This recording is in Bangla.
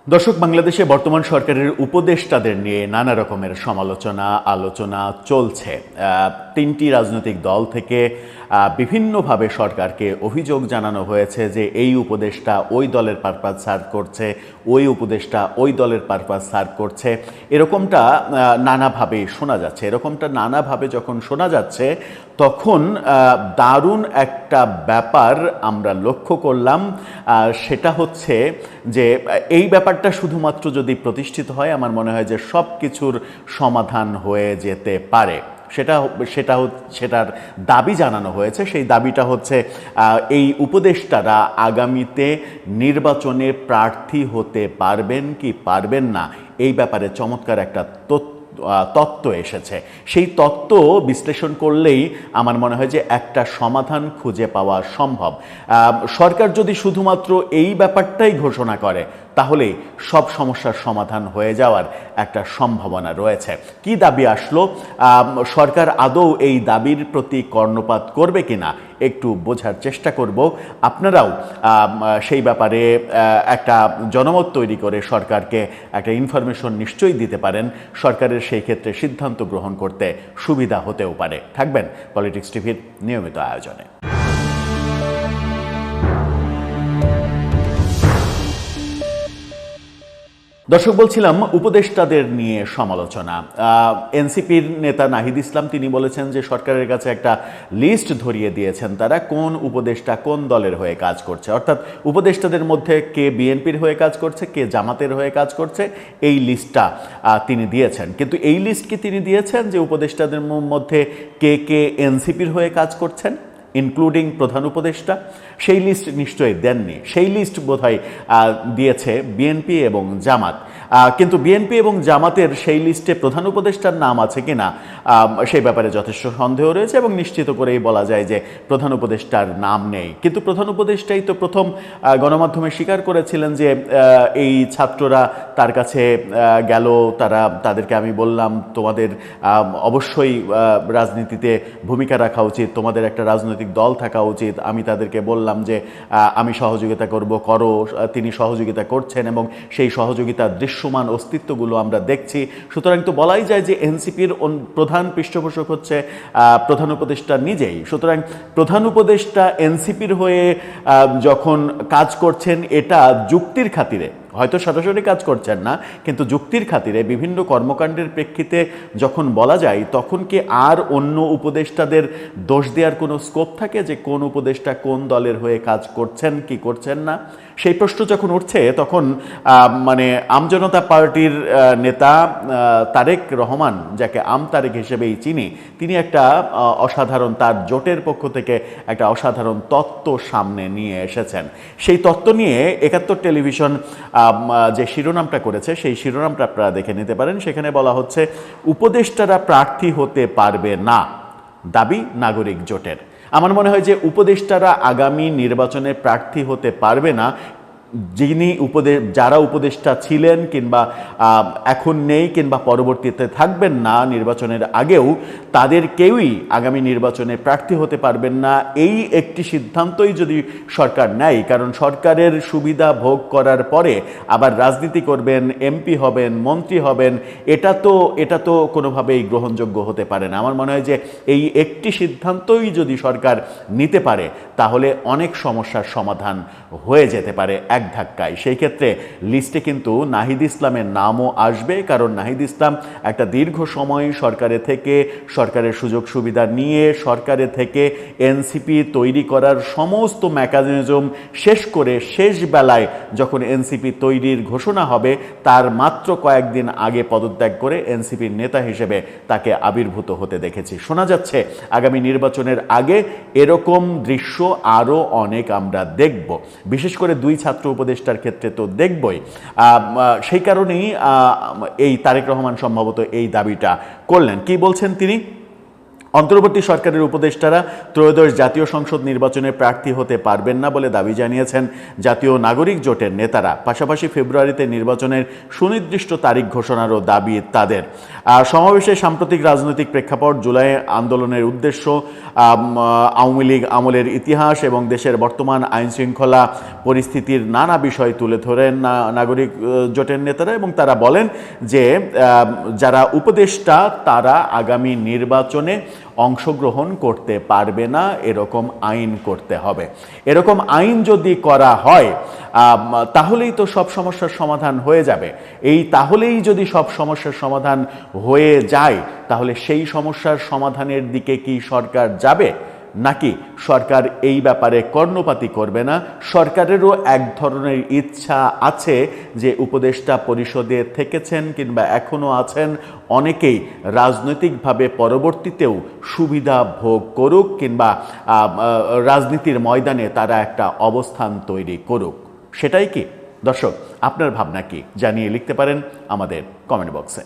দর্শক, বাংলাদেশে বর্তমান সরকারের উপদেষ্টাদের নিয়ে নানা রকমের সমালোচনা আলোচনা চলছে। তিনটি রাজনৈতিক দল থেকে বিভিন্নভাবে সরকারকে অভিযোগ জানানো হয়েছে যে এই উপদেষ্টা ওই দলের পারপাস সার্ভ করছে, ওই উপদেষ্টা ওই দলের পারপাস সার্ভ করছে। এরকমটা নানাভাবে শোনা যাচ্ছে। এরকমটা নানাভাবে যখন শোনা যাচ্ছে তখন দারুণ একটা ব্যাপার আমরা লক্ষ্য করলাম। সেটা হচ্ছে যে এই ব্যাপারটা শুধুমাত্র যদি প্রতিষ্ঠিত হয়, আমার মনে হয় যে সব কিছুর সমাধান হয়ে যেতে পারে। সেটার দাবি জানানো হয়েছে। সেই দাবিটা হচ্ছে এই উপদেষ্টারা আগামীতে নির্বাচনে প্রার্থী হতে পারবেন কি পারবেন না, এই ব্যাপারে চমৎকার একটা তত্ত্ব এসেছে। সেই তত্ত্ব বিশ্লেষণ করলেই আমার মনে হয় যে একটা সমাধান খুঁজে পাওয়া সম্ভব। সরকার যদি শুধুমাত্র এই ব্যাপারটাই ঘোষণা করে তাহলে সব সমস্যার সমাধান হয়ে যাওয়ার একটা সম্ভাবনা রয়েছে। কি দাবি আসলো, সরকার আদৌ এই দাবির প্রতি কর্ণপাত করবে কিনা একটু বোঝার চেষ্টা করব। আপনারাও সেই ব্যাপারে একটা জনমত তৈরি করে সরকারকে একটা ইনফরমেশন নিশ্চয়ই দিতে পারেন। সরকারের সেই ক্ষেত্রে সিদ্ধান্ত গ্রহণ করতে সুবিধা হতেও পারে। থাকবেন পলিটিক্স টিভির নিয়মিত আয়োজনে। দর্শক, বলছিলাম উপদেষ্টাদের নিয়ে সমালোচনা। এনসিপির নেতা নাহিদ ইসলাম তিনি বলেছেন যে সরকারের কাছে একটা লিস্ট ধরিয়ে দিয়েছেন তারা কোন উপদেষ্টা কোন দলের হয়ে কাজ করছে, অর্থাৎ উপদেষ্টাদের মধ্যে কে বিএনপির হয়ে কাজ করছে, কে জামাতের হয়ে কাজ করছে, এই লিস্টটা তিনি দিয়েছেন। কিন্তু এই লিস্ট কি তিনি দিয়েছেন যে উপদেষ্টাদের মধ্যে কে কে এনসিপির হয়ে কাজ করছেন, ইনক্লুডিং প্রধান উপদেষ্টা? সেই লিস্ট নিশ্চয়ই দেননি। সেই লিস্ট বোধহয় দিয়েছে বিএনপি এবং জামাত। কিন্তু বিএনপি এবং জামাতের সেই লিস্টে প্রধান উপদেষ্টার নাম আছে কিনা সেই ব্যাপারে যথেষ্ট সন্দেহ রয়েছে এবং নিশ্চিত করেই বলা যায় যে প্রধান উপদেষ্টার নাম নেই। কিন্তু প্রধান উপদেষ্টাই তো প্রথম গণমাধ্যমে স্বীকার করেছিলেন যে এই ছাত্ররা তার কাছে গেল, তাদেরকে আমি বললাম তোমাদের অবশ্যই রাজনীতিতে ভূমিকা রাখা উচিত, তোমাদের একটা রাজনৈতিক দল থাকা উচিত। আমি তাদেরকে বললাম যে আমি সহযোগিতা করো। তিনি সহযোগিতা করছেন এবং সেই সহযোগিতার দৃশ্যমান অস্তিত্বগুলো আমরা দেখছি। সুতরাং তো বলাই যায় যে এনসিপির প্রধান পৃষ্ঠপোষক হচ্ছে প্রধান উপদেষ্টা নিজেই। সুতরাং প্রধান উপদেষ্টা এনসিপির হয়ে যখন কাজ করছেন, এটা যুক্তির খাতিরে, হয়তো সরাসরি কাজ করছেন না, কিন্তু যুক্তির খাতিরে বিভিন্ন কর্মকাণ্ডের প্রেক্ষিতে যখন বলা যায়, তখন কি আর অন্য উপদেষ্টাদের দোষ দেওয়ার কোনো স্কোপ থাকে যে কোন উপদেষ্টা কোন দলের হয়ে কাজ করছেন কি করছেন না? সেই প্রশ্ন যখন উঠছে তখন মানে আমজনতা পার্টির নেতা তারেক রহমান, যাকে তারেক হিসেবেই চিনি, তিনি একটা অসাধারণ, তার জোটের পক্ষ থেকে একটা অসাধারণ তত্ত্ব সামনে নিয়ে এসেছেন। সেই তত্ত্ব নিয়ে ৭১ টেলিভিশন যে শিরোনামটা করেছে সেই শিরোনামটা আপনারা দেখে নিতে পারেন। সেখানে বলা হচ্ছে উপদেষ্টারা প্রার্থী হতে পারবে না, দাবি নাগরিক জোটের। আমার মনে হয় যে উপদেষ্টারা আগামী নির্বাচনে প্রার্থী হতে পারবে না যারা উপদেষ্টা ছিলেন কিংবা এখন নেই কিংবা পরবর্তীতে থাকবেন না নির্বাচনের আগেও, তাদের কেউই আগামী নির্বাচনে প্রার্থী হতে পারবেন না। এই একটি সিদ্ধান্তই যদি সরকার নেয়, কারণ সরকারের সুবিধা ভোগ করার পরে আবার রাজনীতি করবেন, এমপি হবেন, মন্ত্রী হবেন, এটা তো কোনোভাবেই গ্রহণযোগ্য হতে পারে না। আমার মনে হয় যে এই একটি সিদ্ধান্তই যদি সরকার নিতে পারে তাহলে অনেক সমস্যার সমাধান হয়ে যেতে পারে এক ধাক্কায়। সেই ক্ষেত্রে লিস্টে কিন্তু নাহিদ ইসলামের নামও আসবে, কারণ নাহিদ ইসলাম একটা দীর্ঘ সময় সরকারের সুযোগ সুবিধা নিয়ে সরকারে থেকে এনসিপি তৈরি করার সমস্ত মেকানিজম শেষ করে শেষ বেলায় যখন এনসিপি তৈরির ঘোষণা হবে তার মাত্র কয়েকদিন আগে পদত্যাগ করে এনসিপির নেতা হিসেবে তাকে আবির্ভূত হতে দেখেছি। শোনা যাচ্ছে আগামী নির্বাচনের আগে এরকম দৃশ্য আরও অনেক আমরা দেখব, বিশেষ করে দুই ছাত্র উপদেষ্টার ক্ষেত্রে তো দেখবই। সেই কারণেই এই তারেক রহমান সম্ভবত এই দাবিটা করলেন। কি বলছেন তিনি? অন্তর্বর্তী সরকারের উপদেষ্টারা ত্রয়োদশ জাতীয় সংসদ নির্বাচনে প্রার্থী হতে পারবেন না বলে দাবি জানিয়েছেন জাতীয় নাগরিক জোটের নেতারা। পাশাপাশি ফেব্রুয়ারিতে নির্বাচনের সুনির্দিষ্ট তারিখ ঘোষণারও দাবি তাদের। সমাবেশে সাম্প্রতিক রাজনৈতিক প্রেক্ষাপট, জুলাই আন্দোলনের উদ্দেশ্য, আওয়ামী লীগ আমলের ইতিহাস এবং দেশের বর্তমান আইনশৃঙ্খলা পরিস্থিতির নানা বিষয় তুলে ধরেন নাগরিক জোটের নেতারা এবং তারা বলেন যে যারা উপদেষ্টা তারা আগামী নির্বাচনে অংশগ্রহণ করতে পারবে না, এরকম আইন করতে হবে। এরকম আইন যদি করা হয় তাহলেই তো সব সমস্যার সমাধান হয়ে যাবে। তাহলেই যদি সব সমস্যার সমাধান হয়ে যায় তাহলে সেই সমস্যার সমাধানের দিকে কি সরকার যাবে, নাকি সরকার এই ব্যাপারে কর্ণপাতই করবে না? সরকারেরও এক ধরনের ইচ্ছা আছে যে উপদেষ্টা পরিষদে থেকেছেন কিংবা এখনও আছেন অনেকেই রাজনৈতিকভাবে পরবর্তীতেও সুবিধা ভোগ করুক কিংবা রাজনীতির ময়দানে তারা একটা অবস্থান তৈরি করুক। সেটাই কি? দর্শক, আপনার ভাবনা কি জানিয়ে লিখতে পারেন আমাদের কমেন্ট বক্সে।